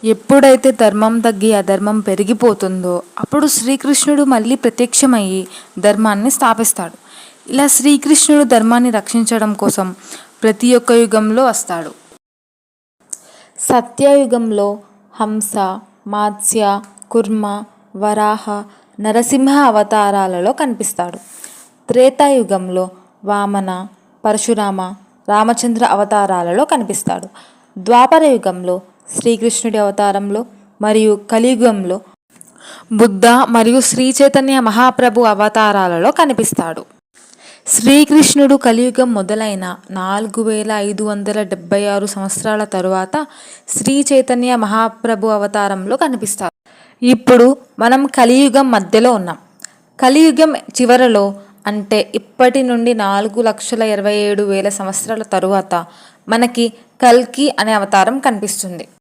ఎప్పుడైతే ధర్మం తగ్గి అధర్మం పెరిగిపోతుందో అప్పుడు శ్రీకృష్ణుడు మళ్ళీ ప్రత్యక్షమయ్యి ధర్మాన్ని స్థాపిస్తాడు. ఇలా శ్రీకృష్ణుడు ధర్మాన్ని రక్షించడం కోసం ప్రతి ఒక్క యుగంలో వస్తాడు. సత్యయుగంలో హంస, మాత్స్య, కుర్మ, వరాహ, నరసింహ అవతారాలలో కనిపిస్తాడు. త్రేతాయుగంలో వామన, పరశురామ, రామచంద్ర అవతారాలలో కనిపిస్తాడు. ద్వాపర యుగంలో శ్రీకృష్ణుడి అవతారంలో మరియు కలియుగంలో బుద్ధ మరియు శ్రీ చైతన్య మహాప్రభు అవతారాలలో కనిపిస్తాడు. శ్రీకృష్ణుడు కలియుగం మొదలైన 4576 సంవత్సరాల తరువాత శ్రీ చైతన్య మహాప్రభు అవతారంలో కనిపిస్తారు. ఇప్పుడు మనం కలియుగం మధ్యలో ఉన్నాం. కలియుగం చివరలో అంటే ఇప్పటి నుండి 4,27,000 సంవత్సరాల తరువాత మనకి కల్కి అనే అవతారం కనిపిస్తుంది.